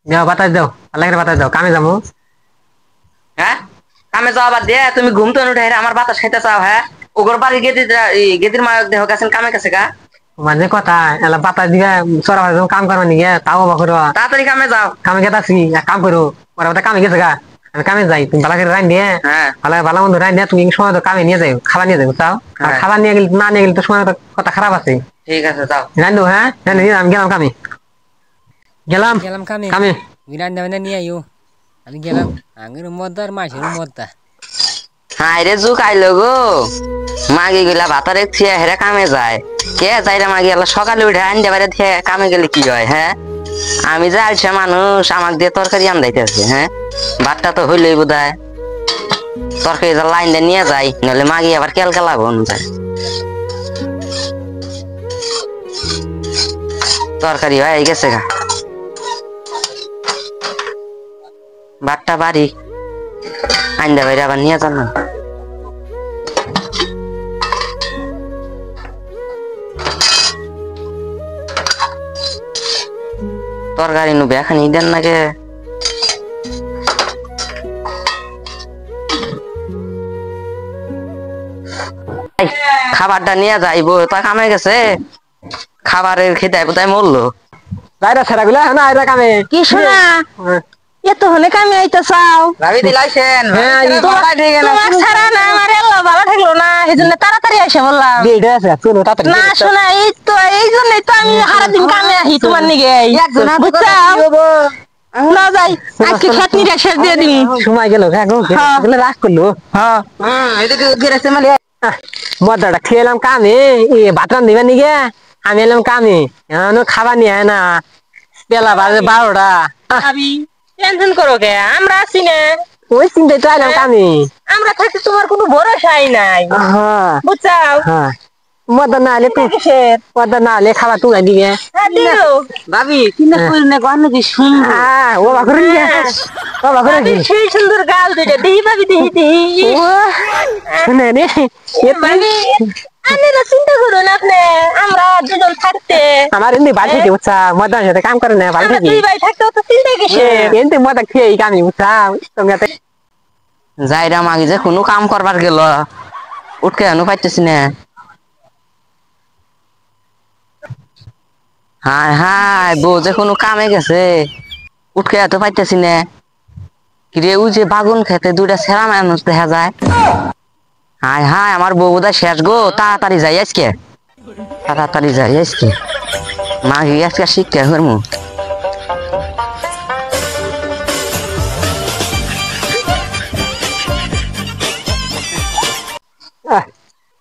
দাও বাতাস দাও, আল্লাহ বাতাস দাও, কামে যাবো। হ্যাঁ, কামে যাওয়া বাদ দিয়ে তুমি ঘুম তো উঠে আমার বাতাস খাইতে চাও? হ্যাঁ, ওগর বাড়ি গেদির মায়ক দেহ গেছেন কামে কাছে গা। মানে কথা এলা বাতাস দিবে, সরা কাম করবা নিগে তাও বাকরো। তাড়াতাড়ি কামে যাও। কামে গেতাছি, এক কাম করো, ওরা ওটা কামে গেছে গা, আমি কামে যাই, তুমি বালা করে রান দিয়ে, হ্যাঁ ভালো মন্দ রান দিয়ে, তুমি সময় তো কামে নিয়ে যাও, খাবার নিয়ে যাও, বুঝছাও? আর হ্যাঁ, খাবার নিয়ে গেলে না নিয়ে গেলে তো সময় তো কথা খারাপ আছে। ঠিক আছে যাও। রান দেবো, হ্যাঁ আমি গেলাম কামে, গেলাম গেলাম কামে। কামে। বিরান দামে নিয়ে আইও। আমি গেলাম আঙ্গের মদ্দার মাসের মদ্দা। হাই রে জুক আইলো গো, মাগি গুলা ভাতারে থিয়া হেরে কামে যায়। কে যাই রে মাগি এলা সকালে উঠে আনতে পারে থিয়া কামে গেলে কি হয়? হ্যাঁ, আমি যে আলসা মানুষ, আমাক দিয়ে তরকারি আন্দাইতেছে। হ্যাঁ, ভাতটা তো হইলই বোধহয়, তরকারি যা লাইন দিয়ে নিয়ে যাই, নইলে মাগি আবার কেলকেলাবো যায়। তরকারি হয়ে গেছে গা, ভাতটা বাড়ি আইন্দা বাইরে আবার নিয়ে যান না। তরকারি নু বেখানি দেন নাকি? খাবারটা নিয়ে যাইবো, তা কামে গেছে, খাবারের খেতে বোধহয় মরলো। রাইরা ছেড়া গুলা না আইরা কামে কি শোনা এত হলে কামে আইতা চাও? ভাবি দিলাইছেন? তোমার ছাড়া না আমার এল্লা ভালো থাকলো না, এই জন্য তাড়াতাড়ি এসে বললাম। বিয়েটা আছে, চলো তাড়াতাড়ি। না শোনা, এই জন্যই তো আমি সারাদিন কামে আহি তোমার নিগে, বুঝছাও? না যাই, আজকে খেত নিয়ে শেষ দিয়ে দিবি। সময় গেল, রাগ করলো। হ্যাঁ এদিকে গেছে মানে মদাটা খেলাম কামে, ভাত রান্ধিবা নিগে, আমি এলাম কামে, এখনো খাবার নিয়ে আয় না, বেলা বাজে 12টা। ভাবি টেনশন করো কে, আমরা আছি না। ওই চিন্তায় তো আইলাম কামে। আমরা থাকতে তোমার কোনো ভরসাই নাই, হ্যাঁ বুঝছাও? হ্যাঁ, মদা না হলে কিসের? মদা না হলে খাবার তুলে দিবে। হ্যাঁ দিও ভাবি কিনা করি না গহনা কি সুন্দর। ও বাকরে ও বাকরে ভাবি সেই সুন্দর গাল দুইটা দেহি, ভাবি দেহি দেহি। ও শুনে রে, ভাবি আপনারা চিন্তা করুন, আপনি আমরা দুজন থাকতে, আমার এমনি বাড়ি থেকে বুঝছা, মদার সাথে কাম করে না বাড়ি আমরা থেকে, দুই ভাই থাকতে তো চিন্তা কিসের? এমনি মদা খেয়ে কামি বুঝছা তোমরা। যাইরা মাগি যে কোনো কাম করবার গেল, উঠকে আনো পাইতেছি না। হায় হায়, বউ যে কোনো কামে গেছে, উঠকে এত পাইতেছি না। কিরে ওই যে বাগুন খেতে দুইটা সেরা মানুষ দেখা যায়। হায় হায়, আমার বউ বোধহয় শেষ গো, তাড়াতাড়ি যাই আজকে, তাড়াতাড়ি যাই আজকে, মাগি আজকে শিক্ষা করমু।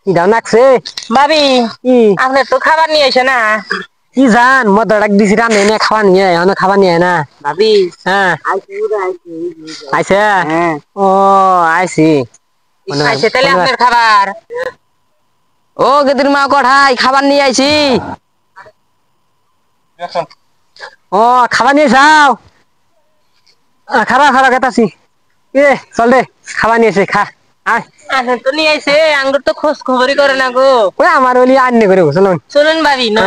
কি দাও নাকছে ভাবি কি আপনি তো খাবার নিয়ে এসে না। কি জান মদা ডাক দিছি রান্না এনে খাওয়া নিয়ে, এখনো খাবার নিয়ে না। ভাবি হ্যাঁ আইছে, হ্যাঁ ও আইছি। আইসে তাহলে আপনার খাবার। ও গেদির মা কঠাই খাবার নিয়ে আইছি। ও খাবার নিয়ে যাও, খাবার খাবার খেতাছি, চল দে খাবার নিয়েছে খা আয়। আপনি তো নিয়ে আইসে, আঙ্গুর তো খোঁজ খবরই করে না গো। ওই আমার ওলি আন্নে করে চলুন। শুনুন ভাবি না,